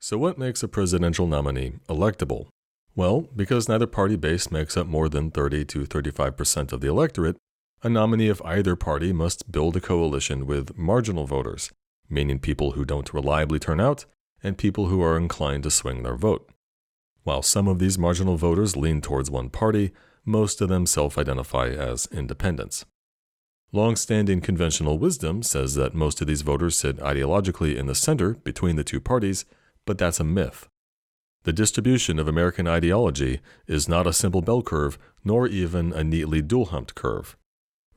So what makes a presidential nominee electable? Well, because neither party base makes up more than 30 to 35% of the electorate, a nominee of either party must build a coalition with marginal voters, meaning people who don't reliably turn out and people who are inclined to swing their vote. While some of these marginal voters lean towards one party, most of them self-identify as independents. Long-standing conventional wisdom says that most of these voters sit ideologically in the center between the two parties, but that's a myth. The distribution of American ideology is not a simple bell curve, nor even a neatly dual-humped curve.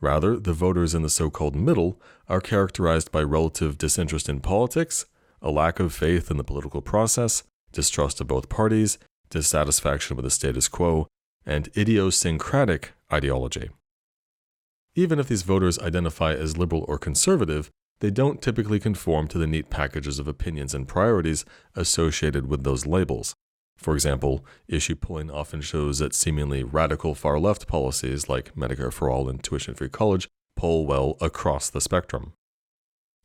Rather, the voters in the so-called middle are characterized by relative disinterest in politics, a lack of faith in the political process, distrust of both parties, dissatisfaction with the status quo, and idiosyncratic ideology. Even if these voters identify as liberal or conservative, they don't typically conform to the neat packages of opinions and priorities associated with those labels. For example, issue polling often shows that seemingly radical far-left policies like Medicare for All and tuition-free college poll well across the spectrum.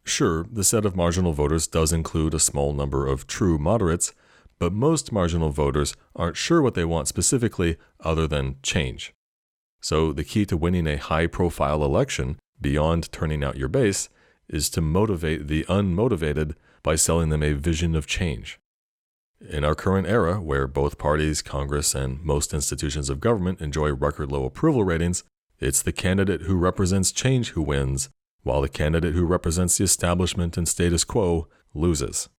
Sure, the set of marginal voters does include a small number of true moderates, but most marginal voters aren't sure what they want specifically other than change. So the key to winning a high-profile election, beyond turning out your base, is to motivate the unmotivated by selling them a vision of change. In our current era, where both parties, Congress, and most institutions of government enjoy record-low approval ratings, it's the candidate who represents change who wins, while the candidate who represents the establishment and status quo loses.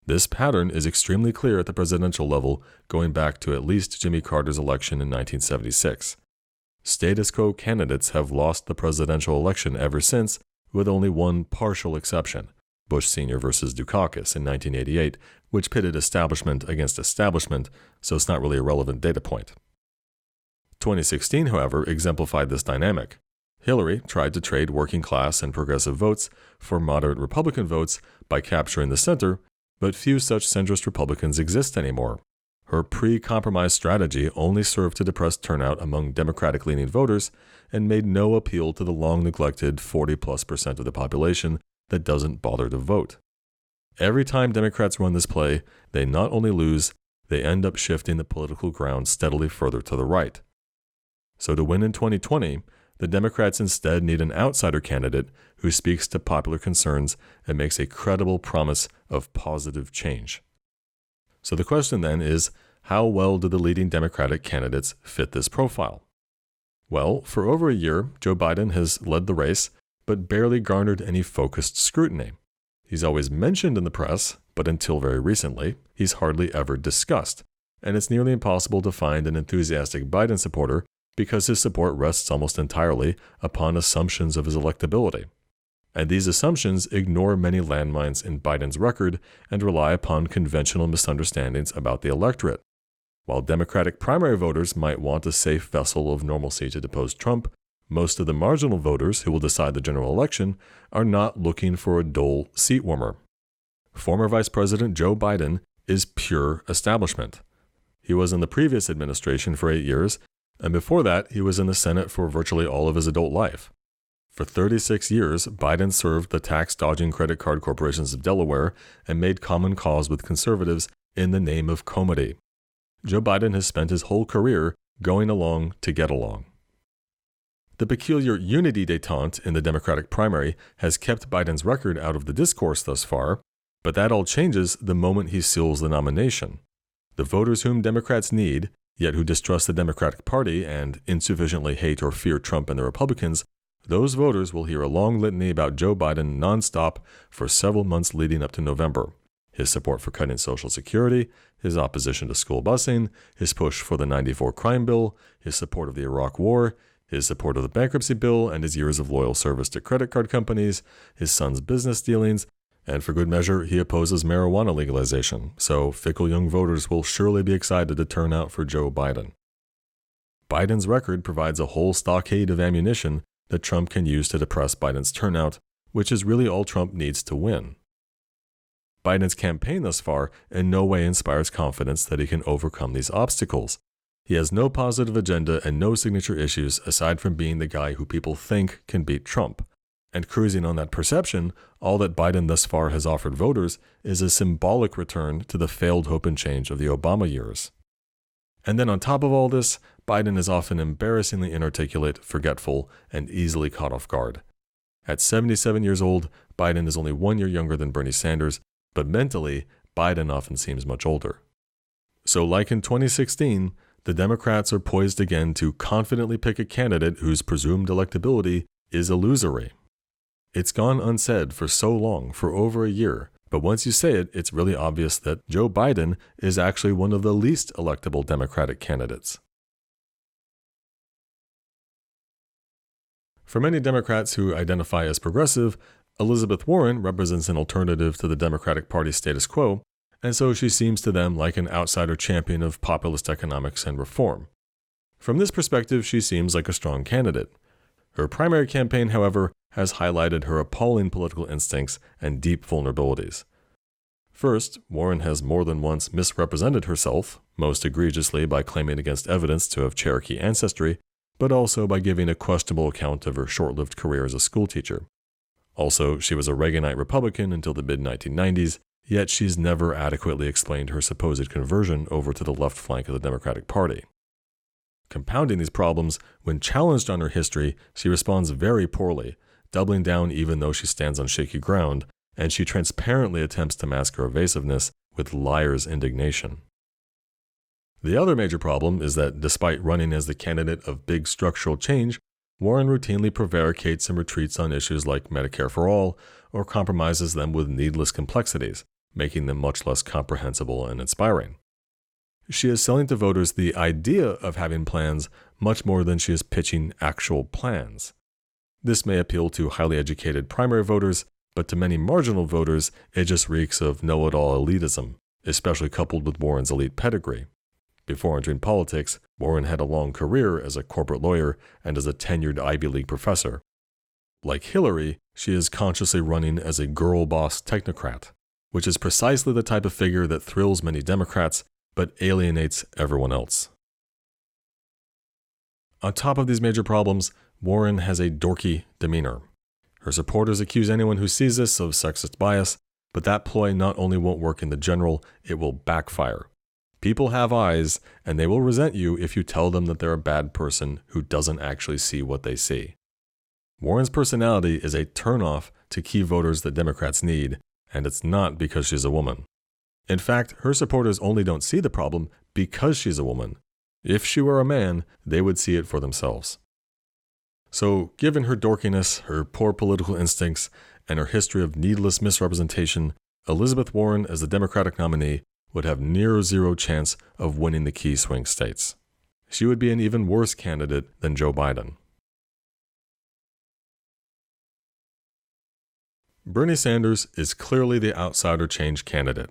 This pattern is extremely clear at the presidential level, going back to at least Jimmy Carter's election in 1976. Status quo candidates have lost the presidential election ever since, with only one partial exception, Bush Sr. versus Dukakis in 1988, which pitted establishment against establishment, so it's not really a relevant data point. 2016, however, exemplified this dynamic. Hillary tried to trade working class and progressive votes for moderate Republican votes by capturing the center, but few such centrist Republicans exist anymore. Her pre-compromise strategy only served to depress turnout among Democratic-leaning voters and made no appeal to the long-neglected 40+% of the population that doesn't bother to vote. Every time Democrats run this play, they not only lose, they end up shifting the political ground steadily further to the right. So to win in 2020, the Democrats instead need an outsider candidate who speaks to popular concerns and makes a credible promise of positive change. So the question then is, how well do the leading Democratic candidates fit this profile? Well, for over a year, Joe Biden has led the race, but barely garnered any focused scrutiny. He's always mentioned in the press, but until very recently, he's hardly ever discussed, and it's nearly impossible to find an enthusiastic Biden supporter because his support rests almost entirely upon assumptions of his electability. And these assumptions ignore many landmines in Biden's record and rely upon conventional misunderstandings about the electorate. While Democratic primary voters might want a safe vessel of normalcy to depose Trump, most of the marginal voters who will decide the general election are not looking for a dull seat warmer. Former Vice President Joe Biden is pure establishment. He was in the previous administration for 8 years, and before that, he was in the Senate for virtually all of his adult life. For 36 years, Biden served the tax-dodging credit card corporations of Delaware and made common cause with conservatives in the name of comity. Joe Biden has spent his whole career going along to get along. The peculiar unity détente in the Democratic primary has kept Biden's record out of the discourse thus far, but that all changes the moment he seals the nomination. The voters whom Democrats need, yet who distrust the Democratic Party and insufficiently hate or fear Trump and the Republicans, those voters will hear a long litany about Joe Biden nonstop for several months leading up to November. His support for cutting Social Security, his opposition to school busing, his push for the '94 crime bill, his support of the Iraq War, his support of the bankruptcy bill and his years of loyal service to credit card companies, his son's business dealings, and for good measure, he opposes marijuana legalization, so fickle young voters will surely be excited to turn out for Joe Biden. Biden's record provides a whole stockade of ammunition that Trump can use to depress Biden's turnout, which is really all Trump needs to win. Biden's campaign thus far in no way inspires confidence that he can overcome these obstacles. He has no positive agenda and no signature issues aside from being the guy who people think can beat Trump. And cruising on that perception, all that Biden thus far has offered voters is a symbolic return to the failed hope and change of the Obama years. And then on top of all this, Biden is often embarrassingly inarticulate, forgetful, and easily caught off guard. At 77 years old, Biden is only 1 year younger than Bernie Sanders, but mentally, Biden often seems much older. So like in 2016, the Democrats are poised again to confidently pick a candidate whose presumed electability is illusory. It's gone unsaid for so long, for over a year, but once you say it, it's really obvious that Joe Biden is actually one of the least electable Democratic candidates. For many Democrats who identify as progressive, Elizabeth Warren represents an alternative to the Democratic Party status quo, and so she seems to them like an outsider champion of populist economics and reform. From this perspective, she seems like a strong candidate. Her primary campaign, however, has highlighted her appalling political instincts and deep vulnerabilities. First, Warren has more than once misrepresented herself, most egregiously by claiming against evidence to have Cherokee ancestry, but also by giving a questionable account of her short-lived career as a schoolteacher. Also, she was a Reaganite Republican until the mid-1990s, yet she's never adequately explained her supposed conversion over to the left flank of the Democratic Party. Compounding these problems, when challenged on her history, she responds very poorly, doubling down even though she stands on shaky ground, and she transparently attempts to mask her evasiveness with liar's indignation. The other major problem is that despite running as the candidate of big structural change, Warren routinely prevaricates and retreats on issues like Medicare for All, or compromises them with needless complexities, making them much less comprehensible and inspiring. She is selling to voters the idea of having plans much more than she is pitching actual plans. This may appeal to highly educated primary voters, but to many marginal voters, it just reeks of know-it-all elitism, especially coupled with Warren's elite pedigree. Before entering politics, Warren had a long career as a corporate lawyer and as a tenured Ivy League professor. Like Hillary, she is consciously running as a girl boss technocrat, which is precisely the type of figure that thrills many Democrats but alienates everyone else. On top of these major problems, Warren has a dorky demeanor. Her supporters accuse anyone who sees this of sexist bias, but that ploy not only won't work in the general, it will backfire. People have eyes, and they will resent you if you tell them that they're a bad person who doesn't actually see what they see. Warren's personality is a turnoff to key voters that Democrats need, and it's not because she's a woman. In fact, her supporters only don't see the problem because she's a woman. If she were a man, they would see it for themselves. So, given her dorkiness, her poor political instincts, and her history of needless misrepresentation, Elizabeth Warren as the Democratic nominee would have near zero chance of winning the key swing states. She would be an even worse candidate than Joe Biden. Bernie Sanders is clearly the outsider change candidate.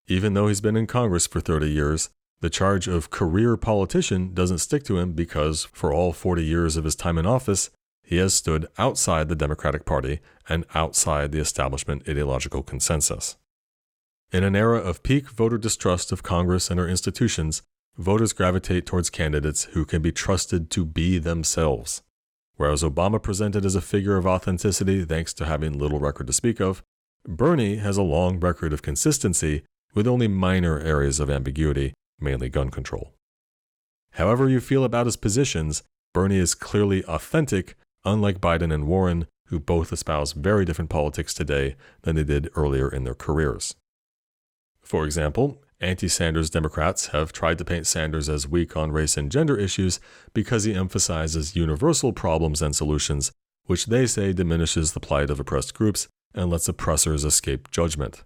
Even though he's been in Congress for 30 years, the charge of career politician doesn't stick to him because, for all 40 years of his time in office, he has stood outside the Democratic Party and outside the establishment ideological consensus. In an era of peak voter distrust of Congress and our institutions, voters gravitate towards candidates who can be trusted to be themselves. Whereas Obama presented as a figure of authenticity thanks to having little record to speak of, Bernie has a long record of consistency with only minor areas of ambiguity, mainly gun control. However you feel about his positions, Bernie is clearly authentic, unlike Biden and Warren, who both espouse very different politics today than they did earlier in their careers. For example, anti-Sanders Democrats have tried to paint Sanders as weak on race and gender issues because he emphasizes universal problems and solutions, which they say diminishes the plight of oppressed groups and lets oppressors escape judgment.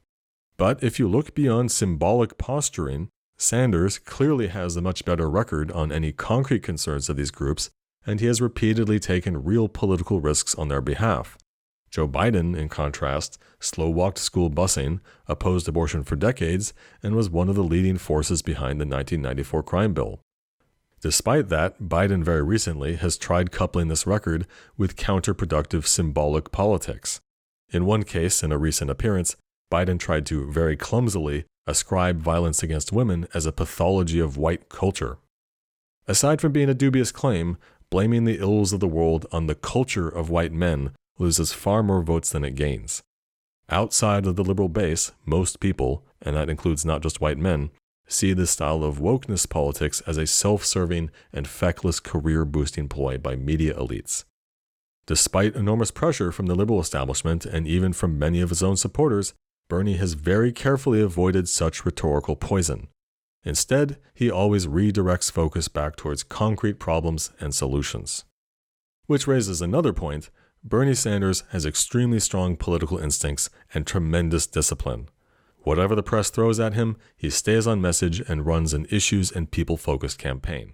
But if you look beyond symbolic posturing, Sanders clearly has a much better record on any concrete concerns of these groups, and he has repeatedly taken real political risks on their behalf. Joe Biden, in contrast, slow-walked school busing, opposed abortion for decades, and was one of the leading forces behind the 1994 crime bill. Despite that, Biden very recently has tried coupling this record with counterproductive symbolic politics. In one case, in a recent appearance, Biden tried to very clumsily ascribe violence against women as a pathology of white culture. Aside from being a dubious claim, blaming the ills of the world on the culture of white men loses far more votes than it gains. Outside of the liberal base, most people, and that includes not just white men, see this style of wokeness politics as a self-serving and feckless career-boosting ploy by media elites. Despite enormous pressure from the liberal establishment and even from many of his own supporters, Bernie has very carefully avoided such rhetorical poison. Instead, he always redirects focus back towards concrete problems and solutions. Which raises another point. Bernie Sanders has extremely strong political instincts and tremendous discipline. Whatever the press throws at him, he stays on message and runs an issues and people-focused campaign.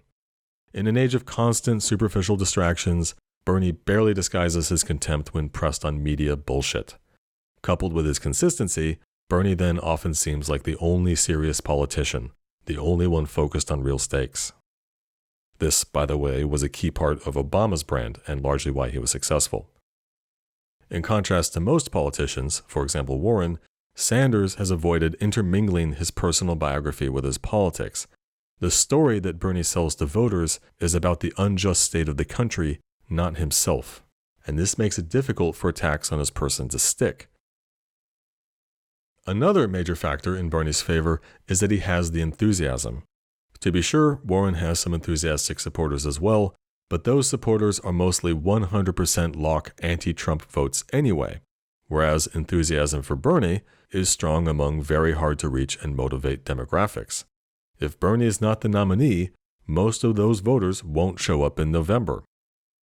In an age of constant superficial distractions, Bernie barely disguises his contempt when pressed on media bullshit. Coupled with his consistency, Bernie then often seems like the only serious politician, the only one focused on real stakes. This, by the way, was a key part of Obama's brand and largely why he was successful. In contrast to most politicians, for example Warren, Sanders has avoided intermingling his personal biography with his politics. The story that Bernie sells to voters is about the unjust state of the country, not himself, and this makes it difficult for attacks on his person to stick. Another major factor in Bernie's favor is that he has the enthusiasm. To be sure, Warren has some enthusiastic supporters as well, but those supporters are mostly 100% lock anti-Trump votes anyway, whereas enthusiasm for Bernie is strong among very hard-to-reach and motivate demographics. If Bernie is not the nominee, most of those voters won't show up in November.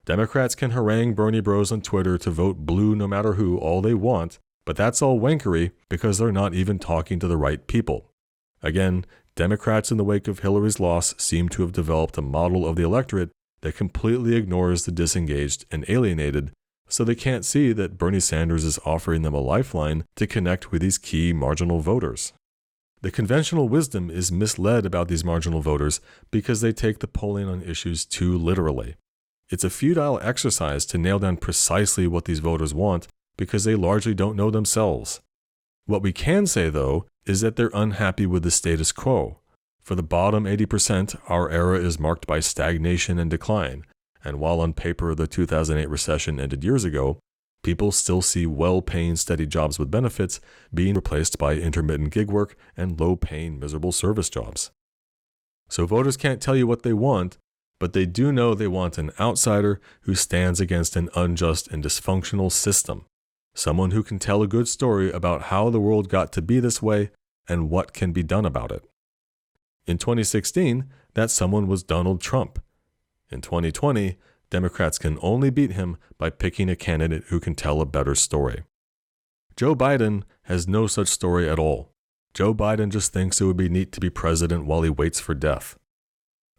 Democrats can harangue Bernie bros on Twitter to vote blue no matter who all they want, but that's all wankery because they're not even talking to the right people. Again, Democrats in the wake of Hillary's loss seem to have developed a model of the electorate that completely ignores the disengaged and alienated, so they can't see that Bernie Sanders is offering them a lifeline to connect with these key marginal voters. The conventional wisdom is misled about these marginal voters because they take the polling on issues too literally. It's a futile exercise to nail down precisely what these voters want because they largely don't know themselves. What we can say, though, is that they're unhappy with the status quo. For the bottom 80%, our era is marked by stagnation and decline, and while on paper the 2008 recession ended years ago, people still see well-paying steady jobs with benefits being replaced by intermittent gig work and low-paying miserable service jobs. So voters can't tell you what they want, but they do know they want an outsider who stands against an unjust and dysfunctional system. Someone who can tell a good story about how the world got to be this way and what can be done about it. In 2016, that someone was Donald Trump. In 2020, Democrats can only beat him by picking a candidate who can tell a better story. Joe Biden has no such story at all. Joe Biden just thinks it would be neat to be president while he waits for death.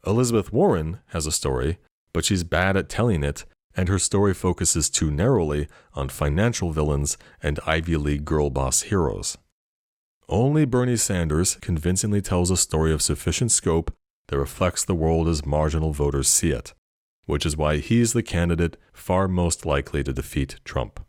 Elizabeth Warren has a story, but she's bad at telling it, and her story focuses too narrowly on financial villains and Ivy League girl boss heroes. Only Bernie Sanders convincingly tells a story of sufficient scope that reflects the world as marginal voters see it, which is why he's the candidate far most likely to defeat Trump.